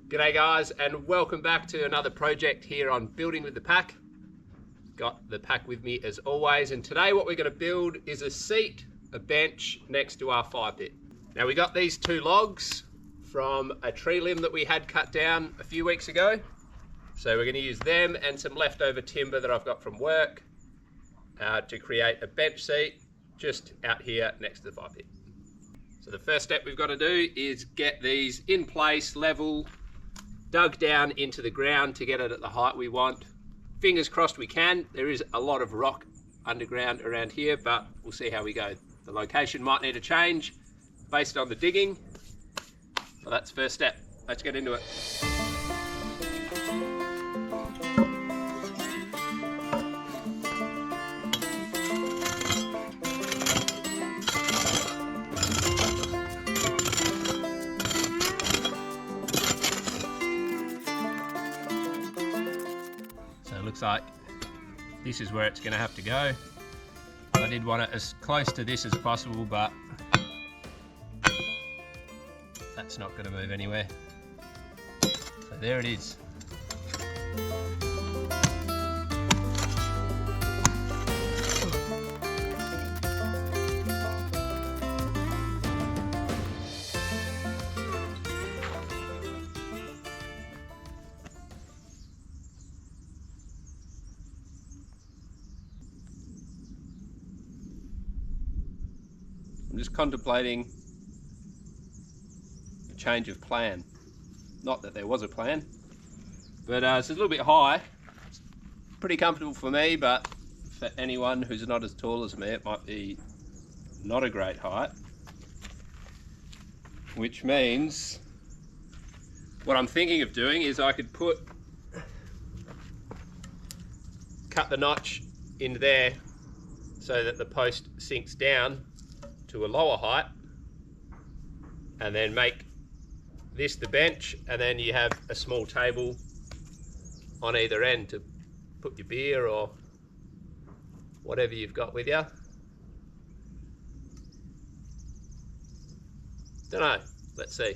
G'day guys, and welcome back to another project here on Building with the Pack. Got the pack with me as always, and today what we're going to build is a seat, a bench next to our fire pit. Now we got these two logs from a tree limb that we had cut down a few weeks ago. So we're going to use them and some leftover timber that I've got from work to create a bench seat just out here next to the fire pit. So the first step we've got to do is get these in place, level, dug down into the ground to get it at the height we want. Fingers crossed we can. There is a lot of rock underground around here, but we'll see how we go. The location might need a change based on the digging. So that's the first step. Let's get into it. Looks like this is where it's going to have to go. I did want it as close to this as possible, but that's not going to move anywhere. So there it is. I'm just contemplating a change of plan. Not that there was a plan, but it's a little bit high. It's pretty comfortable for me, but for anyone who's not as tall as me, it might be not a great height. Which means what I'm thinking of doing is I could cut the notch in there so that the post sinks down to a lower height, and then make this the bench, and then you have a small table on either end to put your beer or whatever you've got with you. Don't know, let's see.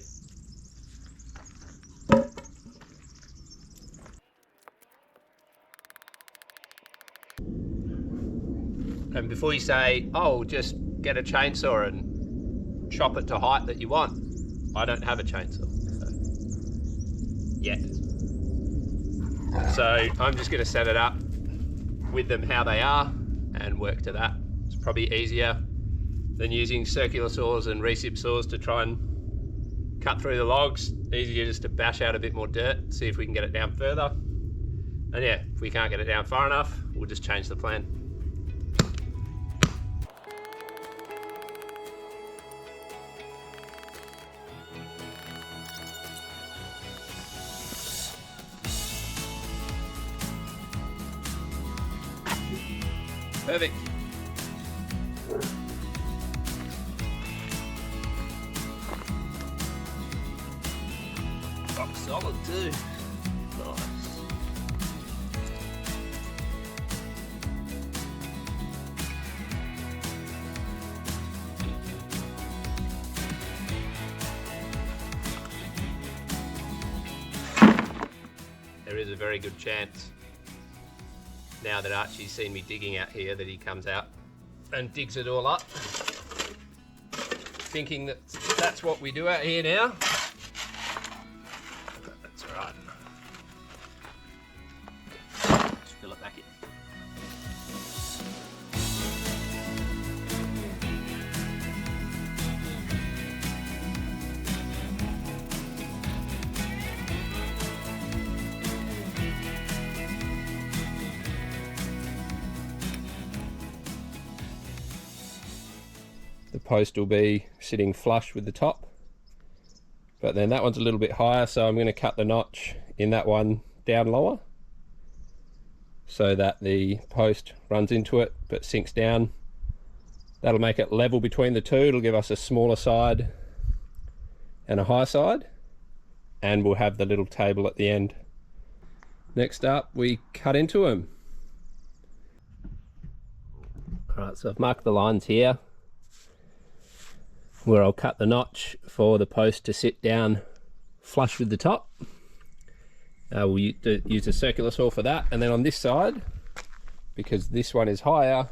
And before you say, oh, just get a chainsaw and chop it to height that you want, I don't have a chainsaw yet. So I'm just going to set it up with them how they are and work to that. It's probably easier than using circular saws and recip saws to try and cut through the logs. Easier just to bash out a bit more dirt, see if we can get it down further. And yeah, if we can't get it down far enough, we'll just change the plan. Perfect. Rock solid too. Nice. There is a very good chance, now that Archie's seen me digging out here, that he comes out and digs it all up, thinking that that's what we do out here now. But that's all right. Just fill it back in. The post will be sitting flush with the top, but then that one's a little bit higher, so I'm going to cut the notch in that one down lower so that the post runs into it but sinks down. That'll make it level between the two. It'll give us a smaller side and a high side, and we'll have the little table at the end. Next up, we cut into them. Alright, so I've marked the lines here where I'll cut the notch for the post to sit down flush with the top. We'll use a circular saw for that, and then on this side, because this one is higher,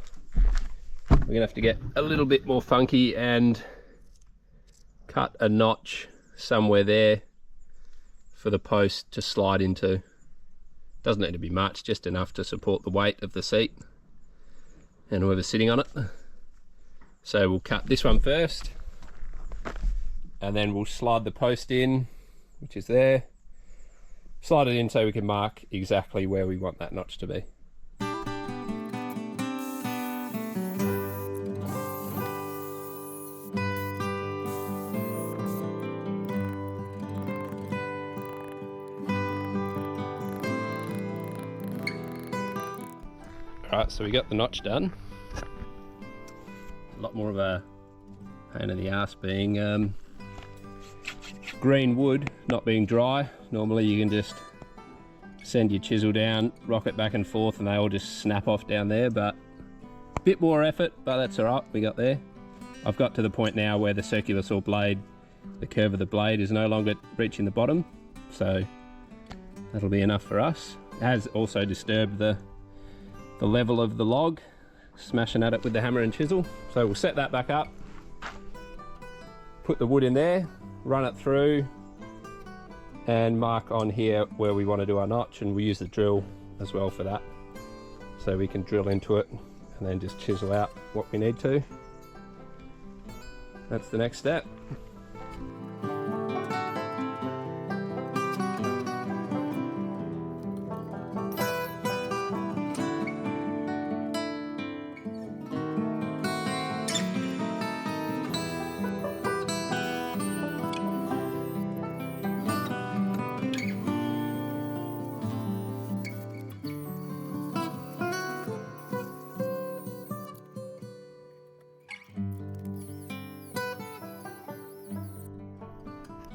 we're gonna have to get a little bit more funky and cut a notch somewhere there for the post to slide into. Doesn't need to be much, just enough to support the weight of the seat and whoever's sitting on it. So we'll cut this one first, and then we'll slide the post in, which is there. Slide it in so we can mark exactly where we want that notch to be. Alright, so we got the notch done. A lot more of a pain in the ass being green wood, not being dry. Normally you can just send your chisel down, rock it back and forth, and they all just snap off down there, but a bit more effort, but that's alright, we got there. I've got to the point now where the circular saw blade, the curve of the blade is no longer reaching the bottom, so that'll be enough for us. It has also disturbed the level of the log, smashing at it with the hammer and chisel. So we'll set that back up, put the wood in there, run it through, and mark on here where we want to do our notch, and we'll use the drill as well for that. So we can drill into it and then just chisel out what we need to. That's the next step.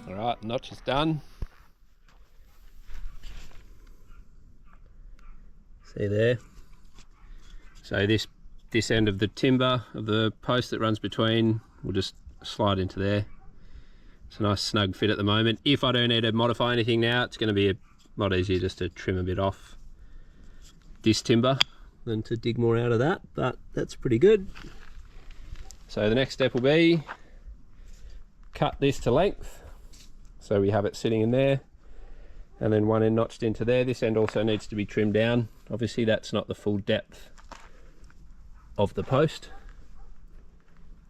Alright, notch is done. See there? So this end of the timber of the post that runs between will just slide into there. It's a nice snug fit at the moment. If I do need to modify anything now, it's going to be a lot easier just to trim a bit off this timber than to dig more out of that, but that's pretty good. So the next step will be cut this to length. So we have it sitting in there, and then one end notched into there. This end also needs to be trimmed down. Obviously that's not the full depth of the post.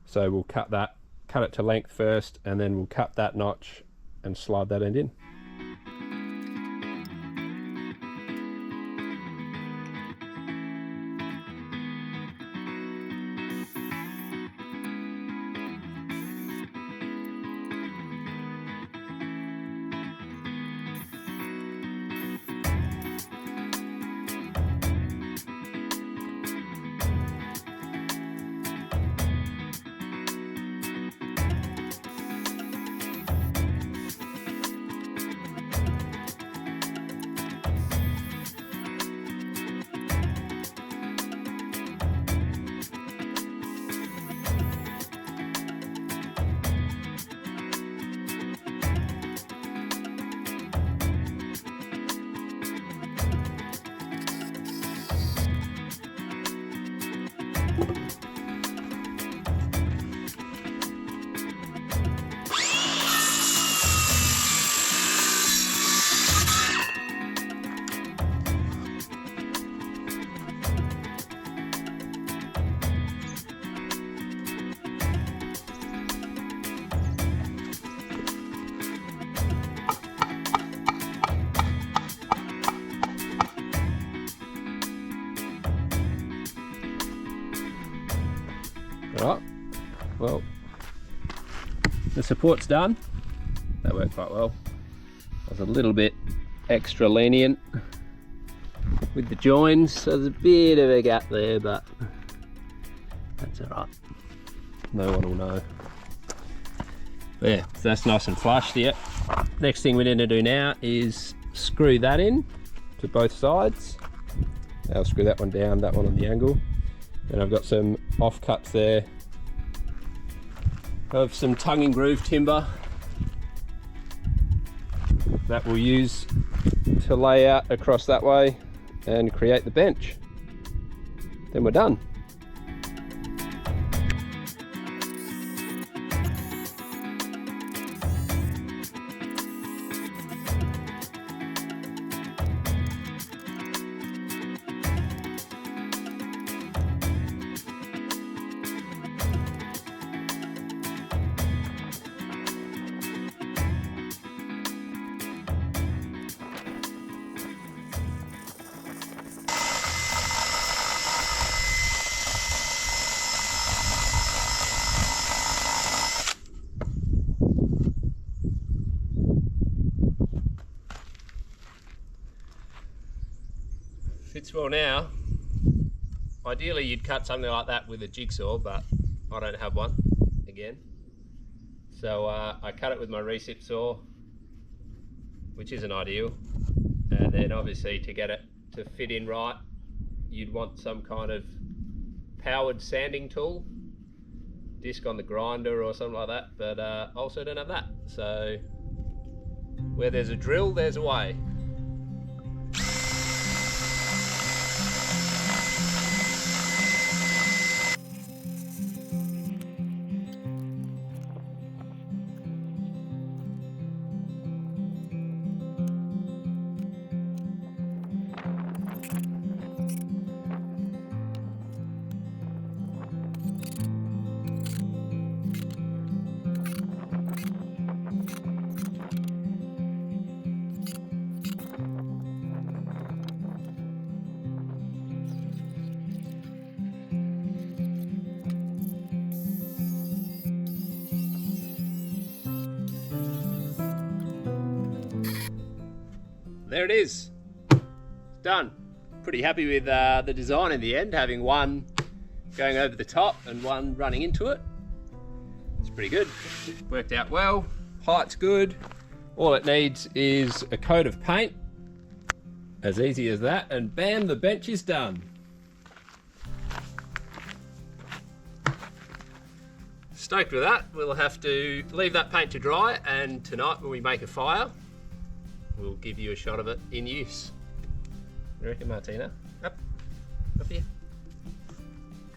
So we'll cut it to length first, and then we'll cut that notch and slide that end in. Alright, well, the support's done. That worked quite well. I was a little bit extra lenient with the joins, so there's a bit of a gap there, but that's alright. No one will know. But yeah, so that's nice and flush. Yeah. Next thing we need to do now is screw that in to both sides. I'll screw that one down, that one on the angle. And I've got some offcuts there of some tongue and groove timber that we'll use to lay out across that way and create the bench. Then we're done. Fits well now. Ideally you'd cut something like that with a jigsaw, but I don't have one again. So I cut it with my recip saw, which isn't ideal. And then obviously to get it to fit in right, you'd want some kind of powered sanding tool, disc on the grinder or something like that, but also don't have that. So where there's a drill, there's a way. There it is, done. Pretty happy with the design in the end, having one going over the top and one running into it. It's pretty good, worked out well, height's good. All it needs is a coat of paint, as easy as that, and bam, the bench is done. Stoked with that. We'll have to leave that paint to dry, and tonight when we make a fire, we'll give you a shot of it in use. You reckon, Martina? Up here.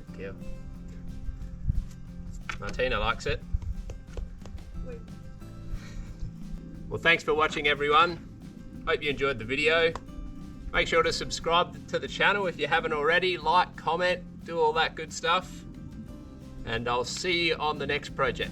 Good girl. Martina likes it. Well, thanks for watching, everyone. Hope you enjoyed the video. Make sure to subscribe to the channel if you haven't already. Like, comment, do all that good stuff. And I'll see you on the next project.